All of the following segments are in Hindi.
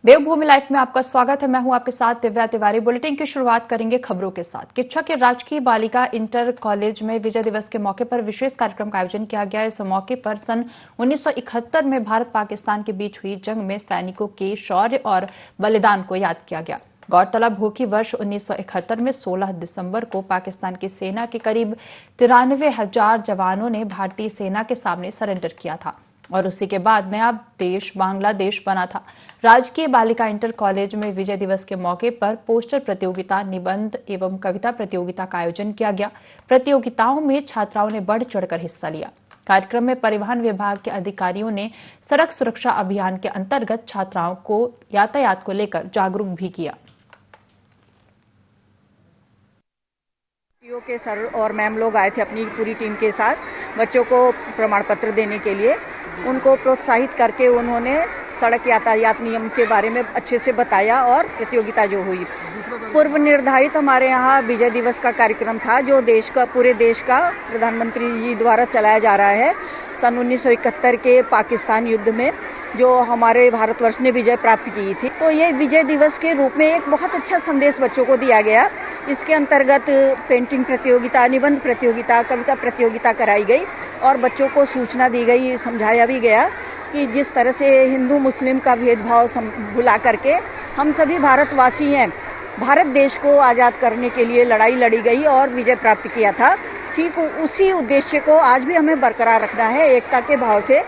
देवभूमि लाइव में आपका स्वागत है। मैं हूं आपके साथ दिव्या तिवारी। बुलेटिन की शुरुआत करेंगे खबरों के साथ। किच्छा के राजकीय बालिका इंटर कॉलेज में विजय दिवस के मौके पर विशेष कार्यक्रम का आयोजन किया गया। इस मौके पर सन 1971 में भारत पाकिस्तान के बीच हुई जंग में सैनिकों के शौर्य और बलिदान को याद किया गया। गौरतलब हो कि वर्ष 1971 में 16 दिसंबर को पाकिस्तान की सेना के करीब 93,000 जवानों ने भारतीय सेना के सामने सरेंडर किया था और उसी के बाद नया देश बांग्लादेश बना था। राजकीय बालिका इंटर कॉलेज में विजय दिवस के मौके पर पोस्टर प्रतियोगिता, निबंध एवं कविता प्रतियोगिता का आयोजन किया गया। प्रतियोगिताओं में छात्राओं ने बढ़ चढ़कर हिस्सा लिया। कार्यक्रम में परिवहन विभाग के अधिकारियों ने सड़क सुरक्षा अभियान के अंतर्गत छात्राओं को यातायात को लेकर जागरूक भी किया। के सर और मैम लोग आए थे अपनी पूरी टीम के साथ बच्चों को प्रमाण पत्र देने के लिए। उनको प्रोत्साहित करके उन्होंने सड़क यातायात नियम के बारे में अच्छे से बताया और प्रतियोगिता जो हुई पूर्व निर्धारित हमारे यहाँ विजय दिवस का कार्यक्रम था जो पूरे देश का प्रधानमंत्री जी द्वारा चलाया जा रहा है। सन 1971 के पाकिस्तान युद्ध में जो हमारे भारतवर्ष ने विजय प्राप्त की थी, तो ये विजय दिवस के रूप में एक बहुत अच्छा संदेश बच्चों को दिया गया। इसके अंतर्गत पेंटिंग प्रतियोगिता, निबंध प्रतियोगिता, कविता प्रतियोगिता कराई गई और बच्चों को सूचना दी गई, समझाया भी गया कि जिस तरह से हिंदू मुस्लिम का भेदभाव भुला करके हम सभी भारतवासी हैं। भारत देश को आज़ाद करने के लिए लड़ाई लड़ी गई और विजय प्राप्त किया था। ठीक उसी उद्देश्य को आज भी हमें बरकरार रखना है, एकता के भाव से।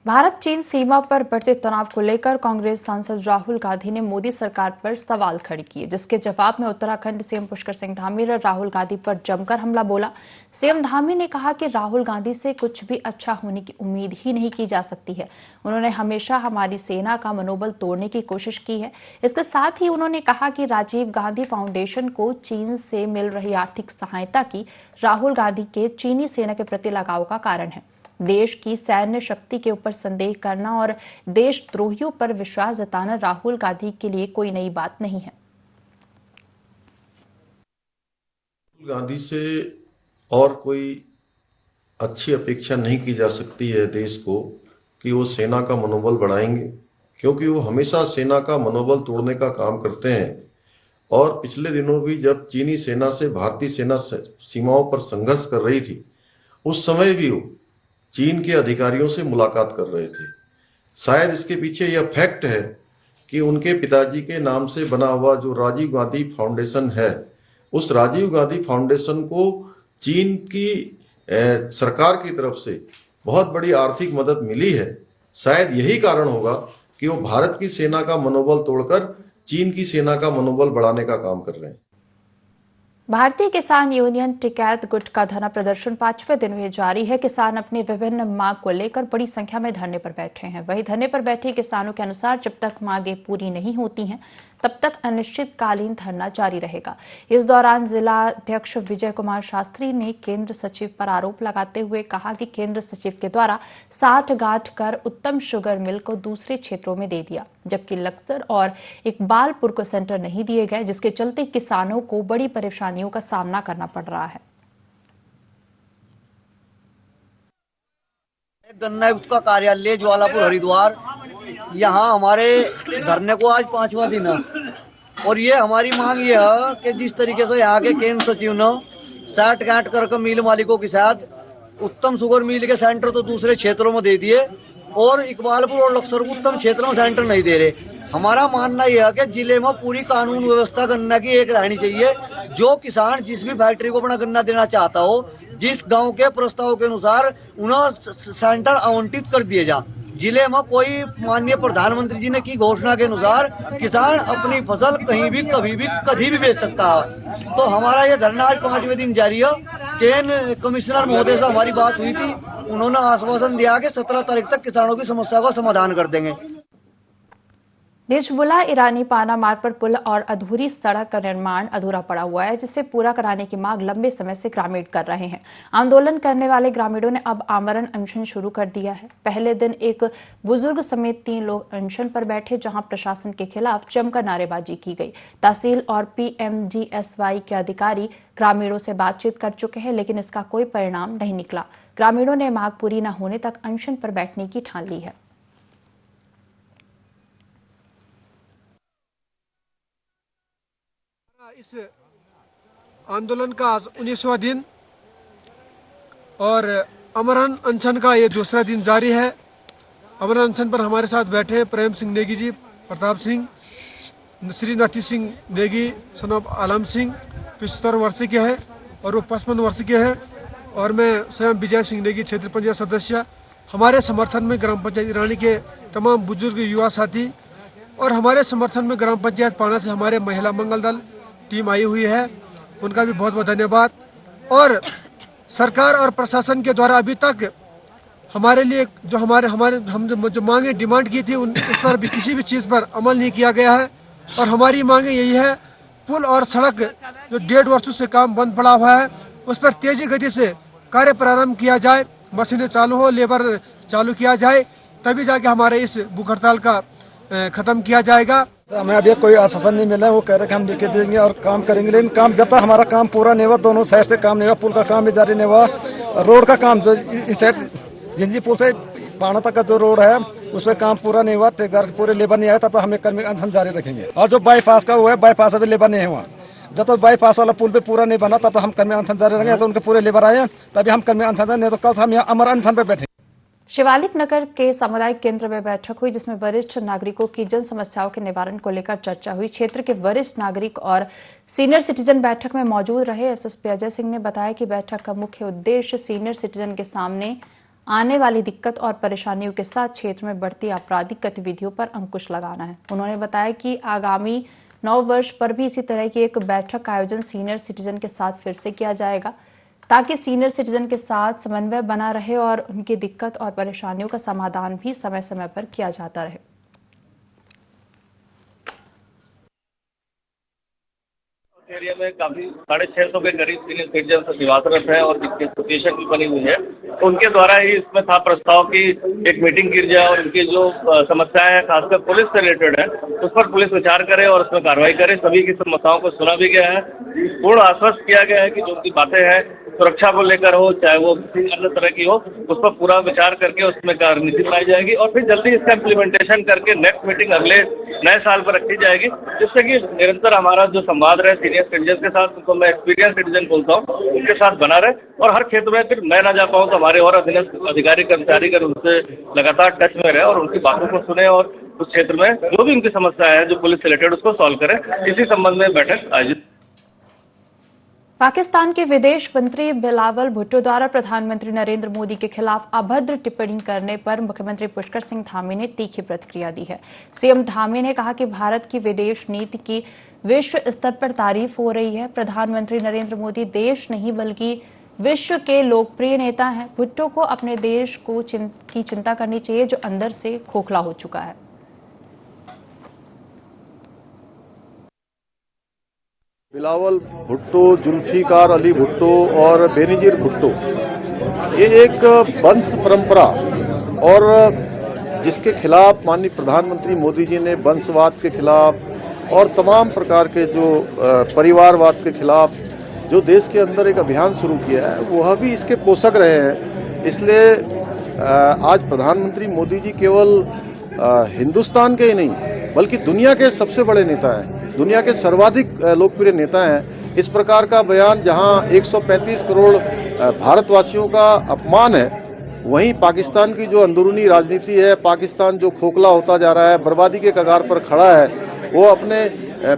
भारत चीन सीमा पर बढ़ते तनाव को लेकर कांग्रेस सांसद राहुल गांधी ने मोदी सरकार पर सवाल खड़े किए, जिसके जवाब में उत्तराखंड सीएम पुष्कर सिंह धामी ने राहुल गांधी पर जमकर हमला बोला। सीएम धामी ने कहा कि राहुल गांधी से कुछ भी अच्छा होने की उम्मीद ही नहीं की जा सकती है। उन्होंने हमेशा हमारी सेना का मनोबल तोड़ने की कोशिश की है। इसके साथ ही उन्होंने कहा कि राजीव गांधी फाउंडेशन को चीन से मिल रही आर्थिक सहायता की राहुल गांधी के चीनी सेना के प्रति लगाव का कारण है। देश की सैन्य शक्ति के ऊपर संदेह करना और देशद्रोहियों पर विश्वास जताना राहुल गांधी के लिए कोई नई बात नहीं है। राहुल गांधी से और कोई अच्छी अपेक्षा नहीं की जा सकती है देश को कि वो सेना का मनोबल बढ़ाएंगे, क्योंकि वो हमेशा सेना का मनोबल तोड़ने का काम करते हैं। और पिछले दिनों भी जब चीनी सेना से भारतीय सेना सीमाओं पर संघर्ष कर रही थी, उस समय भी वो चीन के अधिकारियों से मुलाकात कर रहे थे। शायद इसके पीछे यह फैक्ट है कि उनके पिताजी के नाम से बना हुआ जो राजीव गांधी फाउंडेशन है, उस राजीव गांधी फाउंडेशन को चीन की सरकार की तरफ से बहुत बड़ी आर्थिक मदद मिली है। शायद यही कारण होगा कि वो भारत की सेना का मनोबल तोड़कर चीन की सेना का मनोबल बढ़ाने का काम कर रहे हैं। भारतीय किसान यूनियन टिकैत गुट का धरना प्रदर्शन 5वें दिन में जारी है। किसान अपनी विभिन्न मांग को लेकर बड़ी संख्या में धरने पर बैठे हैं। वहीं धरने पर बैठे किसानों के अनुसार जब तक मांगें पूरी नहीं होती हैं तब तक अनिश्चितकालीन धरना जारी रहेगा। इस दौरान जिला अध्यक्ष विजय कुमार शास्त्री ने केंद्र सचिव पर आरोप लगाते हुए कहा कि केंद्र सचिव के द्वारा साठगांठ कर उत्तम शुगर मिल को दूसरे क्षेत्रों में दे दिया, जबकि लक्सर और इकबालपुर को सेंटर नहीं दिए गए, जिसके चलते किसानों को बड़ी परेशानियों का सामना करना पड़ रहा है। गन्ना आयुक्त का कार्यालय ज्वालापुर हरिद्वार, यहाँ हमारे धरने को आज 5वां दिन है और ये हमारी मांग ये है कि जिस तरीके से यहाँ के केंद्र सचिव ने साठगांठ कर मिल मालिकों के साथ उत्तम शुगर मिल के सेंटर तो दूसरे क्षेत्रों में दे दिए और इकबालपुर और लक्सर को उत्तम क्षेत्रों में सेंटर नहीं दे रहे। हमारा मानना यह है कि जिले में पूरी कानून व्यवस्था गन्ना की एक रहनी चाहिए। जो किसान जिस भी फैक्ट्री को अपना गन्ना देना चाहता हो, जिस गांव के प्रस्ताव के अनुसार उन्हें सेंटर आवंटित कर दिए जा। जिले में कोई माननीय प्रधानमंत्री जी ने की घोषणा के अनुसार किसान अपनी फसल कहीं भी कभी भी कभी भी बेच सकता है। तो हमारा ये धरना आज 5वें दिन जारी है। केंद्र कमिश्नर महोदय से हमारी बात हुई थी, उन्होंने आश्वासन दिया कि 17 तारीख तक किसानों की समस्या का समाधान कर देंगे। निजमुला ईरानी पाना मार्ग पर पुल और अधूरी सड़क का निर्माण अधूरा पड़ा हुआ है, जिसे पूरा कराने की मांग लंबे समय से ग्रामीण कर रहे हैं। आंदोलन करने वाले ग्रामीणों ने अब आमरण अनशन शुरू कर दिया है। पहले दिन एक बुजुर्ग समेत 3 लोग अनशन पर बैठे, जहां प्रशासन के खिलाफ जमकर नारेबाजी की गई। तहसील और PMGSY के अधिकारी ग्रामीणों से बातचीत कर चुके हैं, लेकिन इसका कोई परिणाम नहीं निकला। ग्रामीणों ने मांग पूरी न होने तक अनशन पर बैठने की ठान ली है। इस आंदोलन का आज 19वां दिन और अमरन अनशन का ये दूसरा दिन जारी है। अमरन अनशन पर हमारे साथ बैठे प्रेम सिंह नेगी जी, प्रताप सिंह, श्री नाथी सिंह नेगी, सन ऑफ आलम सिंह 75 वर्ष के हैं और वो 55 वर्ष के हैं, और मैं स्वयं विजय सिंह नेगी, क्षेत्रीय पंचायत सदस्य। हमारे समर्थन में ग्राम पंचायत ईरानी के तमाम बुजुर्ग युवा साथी और हमारे समर्थन में ग्राम पंचायत पाना से हमारे महिला मंगल दल टीम आई हुई है, उनका भी बहुत बहुत धन्यवाद। और सरकार और प्रशासन के द्वारा अभी तक हमारे लिए जो हम जो मांगे डिमांड की थी उस पर भी किसी भी चीज़ पर अमल नहीं किया गया है। और हमारी मांगे यही है, पुल और सड़क जो 1.5 वर्षों से काम बंद पड़ा हुआ है उस पर तेजी गति से कार्य प्रारंभ किया जाए, मशीनें चालू हो, लेबर चालू किया जाए, तभी जाके हमारे इस भूख हड़ताल का खत्म किया जाएगा। हमें अभी कोई आश्वासन नहीं मिला, वो कह रहे कि हम लेके जाएंगे और काम करेंगे, लेकिन काम जब तक हमारा काम पूरा नहीं हुआ, दोनों साइड से काम नहीं हुआ, पुल का काम भी जारी नहीं हुआ, रोड का काम जो इस साइड जिंजी पुल से पाना तक का जो रोड है उस पर काम पूरा नहीं हुआ, ठेकेदार पूरे लेबर नहीं आए, तब तक हमें कर्मी अनशन जारी रखेंगे। और जो बाईपास का हुआ है, बाईपास अभी लेबर नहीं हुआ, जब तक बाईपास वाला पुल पे पूरा नहीं बना तब तक हम कर्मी अनशन जारी रखेंगे। तो उनके पूरे लेबर आए तभी हम कर्मी अनशन, नहीं तो कल हम यहाँ अमर अनशन पे बैठे। शिवालिक नगर के सामुदायिक केंद्र में बैठक हुई जिसमें वरिष्ठ नागरिकों की जन समस्याओं के निवारण को लेकर चर्चा हुई। क्षेत्र के वरिष्ठ नागरिक और सीनियर सिटीजन बैठक में मौजूद रहे। एसएसपी अजय सिंह ने बताया कि बैठक का मुख्य उद्देश्य सीनियर सिटीजन के सामने आने वाली दिक्कत और परेशानियों के साथ क्षेत्र में बढ़ती आपराधिक गतिविधियों पर अंकुश लगाना है। उन्होंने बताया कि आगामी 9 वर्ष पर भी इसी तरह की एक बैठक का आयोजन सीनियर सिटीजन के साथ फिर से किया जाएगा ताकि सीनियर सिटीजन के साथ समन्वय बना रहे और उनकी दिक्कत और परेशानियों का समाधान भी समय समय पर किया जाता रहे। एरिया में काफी 650 के करीब सीनियर सिटीजन निवासरत है और जिसकी एसोसिएशन भी बनी हुई है, तो उनके द्वारा ही इसमें था प्रस्ताव की एक मीटिंग की जाए और उनकी जो समस्याएं हैं खासकर पुलिस से रिलेटेड है उस पर पुलिस विचार करे और उसमें कार्रवाई करे। सभी की समस्याओं को सुना भी गया है, पूर्ण आश्वस्त किया गया है कि जो उनकी बातें हैं सुरक्षा को लेकर हो चाहे वो किसी अन्य तरह की हो, उस पर पूरा विचार करके उसमें रणनीति बनाई जाएगी और फिर जल्दी इसका इम्प्लीमेंटेशन करके नेक्स्ट मीटिंग अगले नए साल पर रखी जाएगी, जिससे कि निरंतर हमारा जो संवाद रहे सीनियर सिटीजन के साथ, उनको मैं एक्सपीरियंस सिटीजन बोलता हूँ, उनके साथ बना रहे और हर क्षेत्र में फिर मैं ना जा पाऊँ तो हमारे और अधीनस्थ अधिकारी कर्मचारी कर उनसे लगातार टच में रहे और उनकी बातों को सुने और उस क्षेत्र में जो भी उनकी समस्या है जो पुलिस से रिलेटेड उसको सॉल्व करें। इसी संबंध में बैठक आयोजित। पाकिस्तान के विदेश मंत्री बिलावल भुट्टो द्वारा प्रधानमंत्री नरेंद्र मोदी के खिलाफ अभद्र टिप्पणी करने पर मुख्यमंत्री पुष्कर सिंह धामी ने तीखी प्रतिक्रिया दी है। सीएम धामी ने कहा कि भारत की विदेश नीति की विश्व स्तर पर तारीफ हो रही है। प्रधानमंत्री नरेंद्र मोदी देश नहीं बल्कि विश्व के लोकप्रिय नेता हैं। भुट्टो को अपने देश को की चिंता करनी चाहिए जो अंदर से खोखला हो चुका है। बिलावल भुट्टो, जुल्फिकार अली भुट्टो और बेनजीर भुट्टो ये एक वंश परंपरा और जिसके खिलाफ माननीय प्रधानमंत्री मोदी जी ने वंशवाद के खिलाफ और तमाम प्रकार के जो परिवारवाद के खिलाफ जो देश के अंदर एक अभियान शुरू किया है वह भी इसके पोषक रहे हैं। इसलिए आज प्रधानमंत्री मोदी जी केवल हिंदुस्तान के ही नहीं बल्कि दुनिया के सबसे बड़े नेता हैं, दुनिया के सर्वाधिक लोकप्रिय नेता हैं। इस प्रकार का बयान जहां 135 करोड़ भारतवासियों का अपमान है, वहीं पाकिस्तान की जो अंदरूनी राजनीति है, पाकिस्तान जो खोखला होता जा रहा है, बर्बादी के कगार पर खड़ा है, वो अपने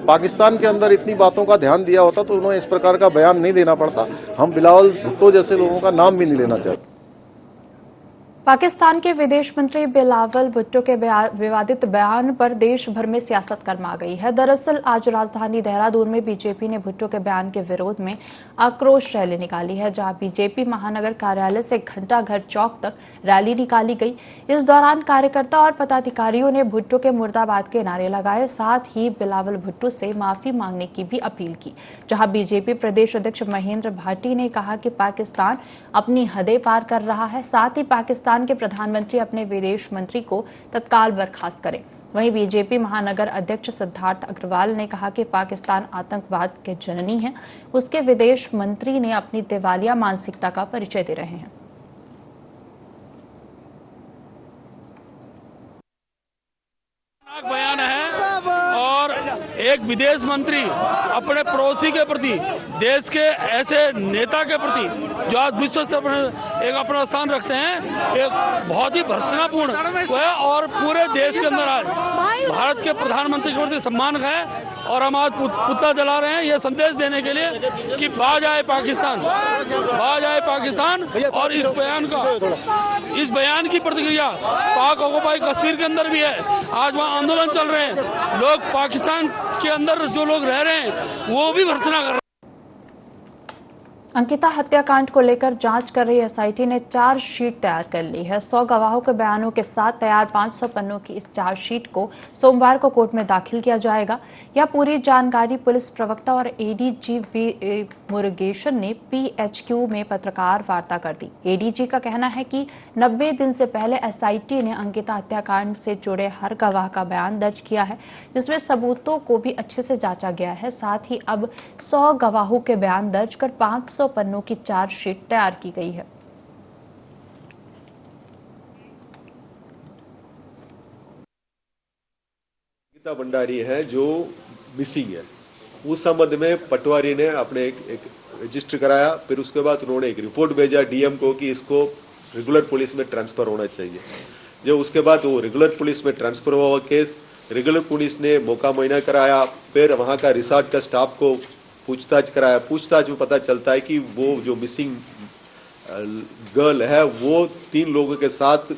पाकिस्तान के अंदर इतनी बातों का ध्यान दिया होता तो उन्हें इस प्रकार का बयान नहीं देना पड़ता। हम बिलावल भुट्टो जैसे लोगों का नाम भी नहीं लेना चाहते। पाकिस्तान के विदेश मंत्री बिलावल भुट्टो के विवादित बयान पर देश भर में सियासत गर्मा गई है। दरअसल आज राजधानी देहरादून में बीजेपी ने भुट्टो के बयान के विरोध में आक्रोश रैली निकाली है, जहां बीजेपी महानगर कार्यालय से घंटाघर चौक तक रैली निकाली गई। इस दौरान कार्यकर्ता और पदाधिकारियों ने भुट्टो के मुर्दाबाद के नारे लगाए, साथ ही बिलावल भुट्टो से माफी मांगने की भी अपील की। जहां बीजेपी प्रदेश अध्यक्ष महेंद्र भाटी ने कहा कि पाकिस्तान अपनी हदें पार कर रहा है, साथ ही पाकिस्तान के प्रधानमंत्री अपने विदेश मंत्री को तत्काल बर्खास्त करें। वहीं बीजेपी महानगर अध्यक्ष सिद्धार्थ अग्रवाल ने कहा कि पाकिस्तान आतंकवाद के जननी है, उसके विदेश मंत्री ने अपनी दिवालिया मानसिकता का परिचय दे रहे हैं। बयान है और एक विदेश मंत्री अपने पड़ोसी के प्रति, देश के ऐसे नेता के प्रति जो आज विश्व स्तर पर एक अपना स्थान रखते हैं, एक बहुत ही भर्त्सनापूर्ण है। और पूरे देश के अंदर आज भारत के प्रधानमंत्री के प्रति सम्मान है और हम आज पुतला जला रहे हैं ये संदेश देने के लिए कि बाज आए पाकिस्तान, बाज आए पाकिस्तान। और इस बयान की प्रतिक्रिया पाक ऑक्युपाई कश्मीर के अंदर भी है। आज वहाँ आंदोलन चल रहे हैं, लोग पाकिस्तान के अंदर जो लोग रह रहे हैं वो भी भर्त्सना कर रहे हैं। अंकिता हत्याकांड को लेकर जांच कर रही एसआईटी ने चार्जशीट तैयार कर ली है। 100 गवाहों के बयानों के साथ तैयार 500 पन्नों की इस चार्जशीट को सोमवार को कोर्ट में दाखिल किया जाएगा। यह पूरी जानकारी पुलिस प्रवक्ता और एडीजी वी मुरुगेशन ने पीएचक्यू में पत्रकार वार्ता कर दी। एडीजी का कहना है कि 90 दिन से पहले एसआईटी ने अंकिता हत्याकांड से जुड़े हर गवाह का बयान दर्ज किया है, जिसमें सबूतों को भी अच्छे से जांचा गया है। साथ ही अब 100 गवाहों के बयान दर्ज कर 500 पन्नों की चार्जशीट तैयार की गई है। अंकिता भंडारी है जो मिसिंग है, उस संबंध में पटवारी ने अपने एक रजिस्टर कराया। फिर उसके बाद उन्होंने एक रिपोर्ट भेजा डीएम को कि इसको रेगुलर पुलिस में ट्रांसफर होना चाहिए। जो उसके बाद वो रेगुलर पुलिस में ट्रांसफर हुआ केस, रेगुलर पुलिस ने मौका मुआयना कराया। फिर वहां का रिसोर्ट का स्टाफ को पूछताछ कराया। पूछताछ में पता चलता है कि वो जो मिसिंग गर्ल है वो 3 लोगों के साथ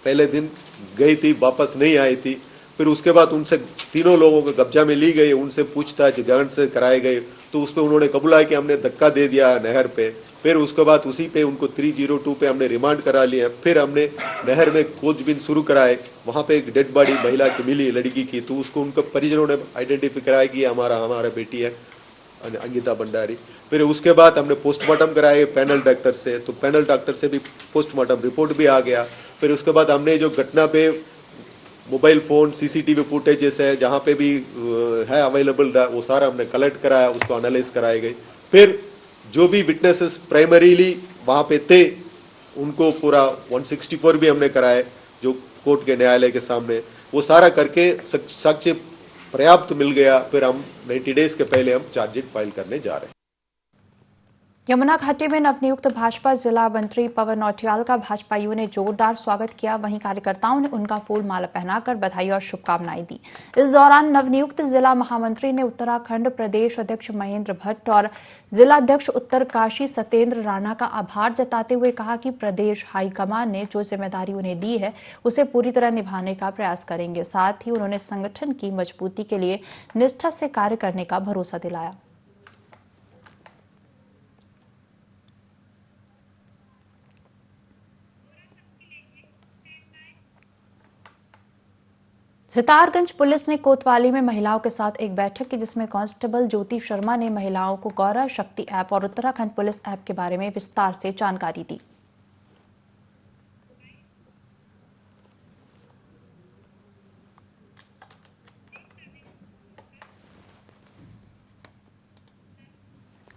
पहले दिन गई थी, वापस नहीं आई थी। फिर उसके बाद उनसे 3 लोगों को कब्जा में ली गई, उनसे पूछताछ गहन से कराए गए। तो उस पर उन्होंने कबूला कि हमने धक्का दे दिया नहर पे। फिर उसके बाद उसी पे उनको 302 पे हमने रिमांड करा लिया। फिर हमने नहर में खोजबीन शुरू कराए। वहां पे एक डेड बॉडी महिला की मिली, लड़की की, तो उसको उनको परिजनों ने आइडेंटिफाई कराया कि हमारा बेटी है अंकिता भंडारी। फिर उसके बाद हमने पोस्टमार्टम कराए पैनल डॉक्टर से, तो पैनल डॉक्टर से भी पोस्टमार्टम रिपोर्ट भी आ गया। फिर उसके बाद हमने जो घटना पे मोबाइल फोन सीसीटीवी फुटेजेस है जहां पे भी है अवेलेबल वो सारा हमने कलेक्ट कराया, उसको एनालाइज कराए गए। फिर जो भी विटनेसेस प्राइमरीली वहां पे थे उनको पूरा 164 भी हमने कराए जो कोर्ट के न्यायालय के सामने, वो सारा करके साक्ष्य पर्याप्त मिल गया। फिर हम 90 डेज के पहले हम चार्जशीट फाइल करने जा रहे हैं। यमुना घाटी में नवनियुक्त भाजपा जिला मंत्री पवन नौटियाल का भाजपाइयों ने जोरदार स्वागत किया। वहीं कार्यकर्ताओं ने उनका फूल माला पहनाकर बधाई और शुभकामनाएं दी। इस दौरान नवनियुक्त जिला महामंत्री ने उत्तराखंड प्रदेश अध्यक्ष महेंद्र भट्ट और जिलाध्यक्ष उत्तरकाशी सत्येंद्र राणा का आभार जताते हुए कहा कि प्रदेश हाईकमान ने जो जिम्मेदारी उन्हें दी है उसे पूरी तरह निभाने का प्रयास करेंगे। साथ ही उन्होंने संगठन की मजबूती के लिए निष्ठा से कार्य करने का भरोसा दिलाया। सितारगंज पुलिस ने कोतवाली में महिलाओं के साथ एक बैठक की, जिसमें कांस्टेबल ज्योति शर्मा ने महिलाओं को गौरव शक्ति ऐप और उत्तराखंड पुलिस ऐप के बारे में विस्तार से जानकारी दी।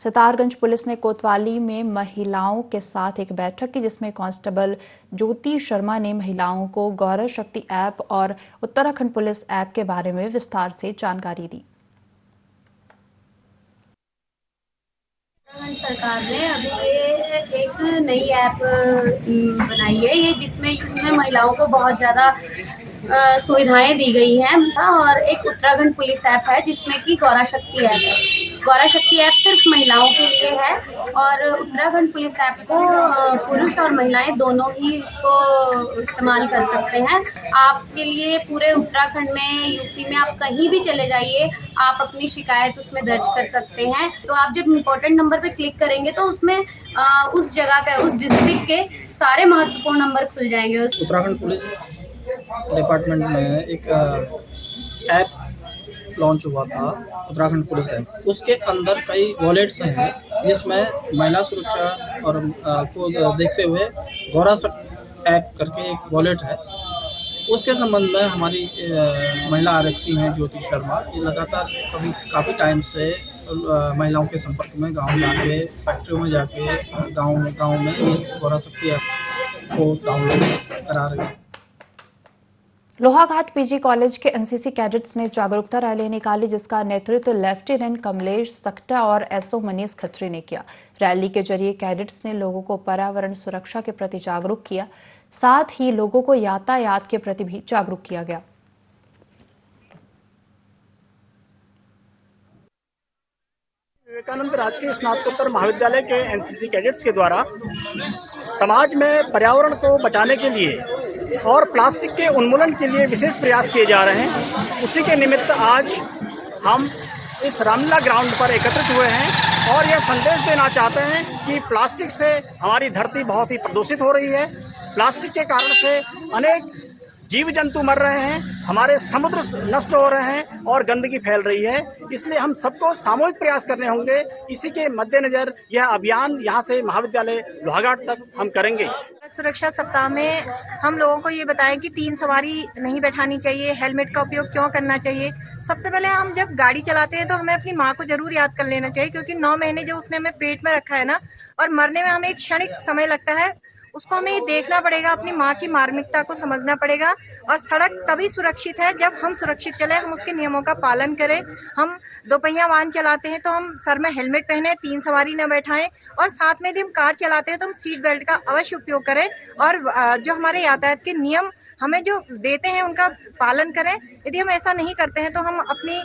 सितारगंज पुलिस ने कोतवाली में महिलाओं के साथ एक बैठक की, जिसमें कांस्टेबल ज्योति शर्मा ने महिलाओं को गौरव शक्ति ऐप और उत्तराखंड पुलिस ऐप के बारे में विस्तार से जानकारी दी। उत्तराखंड सरकार ने अभी एक नई ऐप बनाई है ये, जिसमें महिलाओं को बहुत ज़्यादा सुविधाएं दी गई हैं और एक उत्तराखंड पुलिस ऐप है जिसमें कि गौरव शक्ति ऐप है। गौरव शक्ति ऐप सिर्फ महिलाओं के लिए है और उत्तराखंड पुलिस ऐप को पुरुष और महिलाएं दोनों ही इसको इस्तेमाल कर सकते हैं। आपके लिए पूरे उत्तराखंड में, यूपी में, आप कहीं भी चले जाइए, आप अपनी शिकायत उसमें दर्ज कर सकते हैं। तो आप जब इम्पोर्टेंट नंबर पे क्लिक करेंगे तो उसमें उस जगह का, उस डिस्ट्रिक्ट के सारे महत्वपूर्ण नंबर खुल जाएंगे। उत्तराखंड पुलिस डिपार्टमेंट में एक ऐप लॉन्च हुआ था, उत्तराखंड पुलिस ऐप। उसके अंदर कई वॉलेट्स हैं जिसमें महिला सुरक्षा और को देखते हुए गौरव शक्ति ऐप करके एक वॉलेट है। उसके संबंध में हमारी महिला आरक्षी हैं ज्योति शर्मा, ये लगातार काफ़ी टाइम से महिलाओं के संपर्क में गांव जाके, फैक्ट्रियों में जाके, गांव में इस गौरव शक्ति ऐप को डाउनलोड करा रही है। लोहाघाट पीजी कॉलेज के एनसीसी कैडेट्स ने जागरूकता रैली निकाली, जिसका नेतृत्व लेफ्टिनेंट कमलेश सक्टा और एसओ मनीष खत्री ने किया। रैली के जरिए कैडेट्स ने लोगों को पर्यावरण सुरक्षा के प्रति जागरूक किया, साथ ही लोगों को यातायात के प्रति भी जागरूक किया गया। विवेकानंद राजकीय स्नातकोत्तर महाविद्यालय के एनसीसी कैडेट्स के द्वारा समाज में पर्यावरण को बचाने के लिए और प्लास्टिक के उन्मूलन के लिए विशेष प्रयास किए जा रहे हैं। उसी के निमित्त आज हम इस रामलीला ग्राउंड पर एकत्रित हुए हैं और यह संदेश देना चाहते हैं कि प्लास्टिक से हमारी धरती बहुत ही प्रदूषित हो रही है। प्लास्टिक के कारण से अनेक जीव जंतु मर रहे हैं, हमारे समुद्र नष्ट हो रहे हैं और गंदगी फैल रही है। इसलिए हम सबको सामूहिक प्रयास करने होंगे। इसी के मद्देनजर यह अभियान यहाँ से महाविद्यालय लोहाघाट तक हम करेंगे। सुरक्षा सप्ताह में हम लोगों को ये बताएं कि 3 सवारी नहीं बैठानी चाहिए, हेलमेट का उपयोग क्यों करना चाहिए। सबसे पहले हम जब गाड़ी चलाते हैं तो हमें अपनी माँ को जरूर याद कर लेना चाहिए, क्योंकि 9 महीने जो उसने हमें पेट में रखा है ना, और मरने में हमें एक क्षणिक समय लगता है, उसको हमें ये देखना पड़ेगा, अपनी माँ की मार्मिकता को समझना पड़ेगा। और सड़क तभी सुरक्षित है जब हम सुरक्षित चले, हम उसके नियमों का पालन करें। हम 2 पहिया वाहन चलाते हैं तो हम सर में हेलमेट पहने, 3 सवारी न बैठाएं, और साथ में यदि हम कार चलाते हैं तो हम सीट बेल्ट का अवश्य उपयोग करें और जो हमारे यातायात के नियम हमें जो देते हैं उनका पालन करें। यदि हम ऐसा नहीं करते हैं तो हम अपनी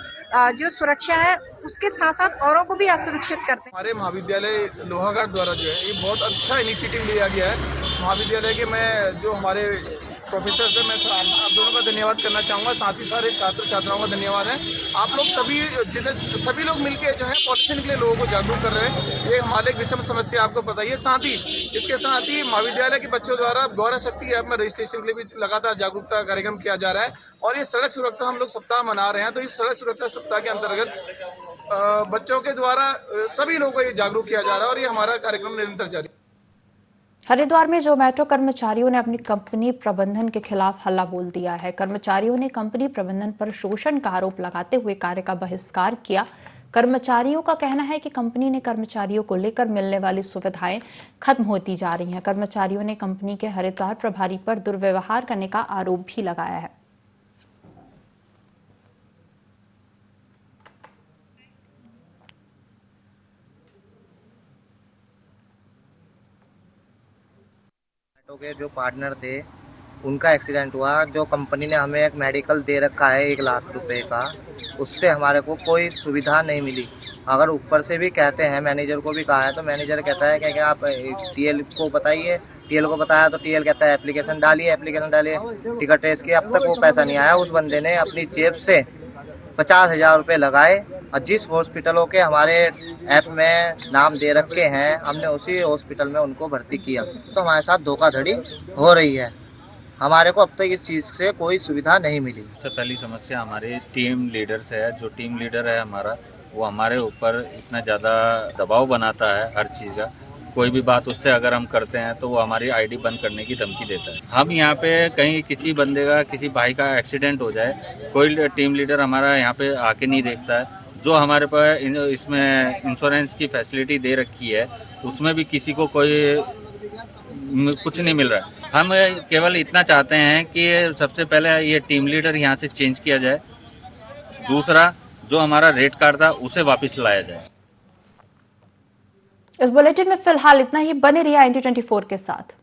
जो सुरक्षा है उसके साथ साथ औरों को भी असुरक्षित करते हैं। हमारे महाविद्यालय लोहाघाट द्वारा जो है ये बहुत अच्छा इनिशिएटिव लिया गया है। महाविद्यालय के मैं जो हमारे प्रोफेसर से मैं आप दोनों का धन्यवाद करना चाहूँगा, साथ ही सारे छात्र छात्राओं का धन्यवाद है। आप लोग सभी लोग मिलकर जो है पॉलिथीन के लिए लोगों को जागरूक कर रहे हैं। ये हमारे विषम समस्या आपको पता ही है। साथ ही इसके साथ ही महाविद्यालय के बच्चों द्वारा गौरव शक्ति ऐप में रजिस्ट्रेशन के लिए भी लगातार जागरूकता कार्यक्रम किया जा रहा है। और ये सड़क सुरक्षा हम लोग सप्ताह मना रहे हैं, तो इस सड़क सुरक्षा सप्ताह के अंतर्गत बच्चों के द्वारा सभी लोगों को ये जागरूक किया जा रहा है और ये हमारा कार्यक्रम निरंतर जारी। हरिद्वार में जोमेटो कर्मचारियों ने अपनी कंपनी प्रबंधन के खिलाफ हल्ला बोल दिया है। कर्मचारियों ने कंपनी प्रबंधन पर शोषण का आरोप लगाते हुए कार्य का बहिष्कार किया। कर्मचारियों का कहना है कि कंपनी ने कर्मचारियों को लेकर मिलने वाली सुविधाएं खत्म होती जा रही हैं। कर्मचारियों ने कंपनी के हरिद्वार प्रभारी पर दुर्व्यवहार करने का आरोप भी लगाया है। के जो पार्टनर थे उनका एक्सीडेंट हुआ। जो कंपनी ने हमें एक मेडिकल दे रखा है 1 लाख रुपए का, उससे हमारे को कोई सुविधा नहीं मिली। अगर ऊपर से भी कहते हैं, मैनेजर को भी कहा है तो मैनेजर कहता है कि आप टीएल को बताइए। टीएल को बताया तो टीएल कहता है एप्लीकेशन डालिए, टिकट टेस्ट की। अब तक वो पैसा नहीं आया। उस बंदे ने अपनी जेब से 50,000 रुपये लगाए और जिस हॉस्पिटलों के हमारे ऐप में नाम दे रखे हैं हमने उसी हॉस्पिटल में उनको भर्ती किया। तो हमारे साथ धोखाधड़ी हो रही है। हमारे को अब तक इस चीज़ से कोई सुविधा नहीं मिली। सबसे पहली समस्या हमारे टीम लीडर से है। जो टीम लीडर है हमारा, वो हमारे ऊपर इतना ज़्यादा दबाव बनाता है हर चीज़ का। कोई भी बात उससे अगर हम करते हैं तो वो हमारी आईडी बंद करने की धमकी देता है। हम यहाँ पे कहीं किसी बंदे का, किसी भाई का एक्सीडेंट हो जाए, कोई टीम लीडर हमारा यहाँ पे आके नहीं देखता है। जो हमारे पास इसमें इंश्योरेंस की फैसिलिटी दे रखी है उसमें भी किसी को कोई कुछ नहीं मिल रहा है। हम केवल इतना चाहते हैं कि सबसे पहले ये टीम लीडर यहाँ से चेंज किया जाए। दूसरा, जो हमारा रेट कार्ड था उसे वापस लाया जाए। इस बुलेटिन में फिलहाल इतना ही। बने रहिए IND24 के साथ।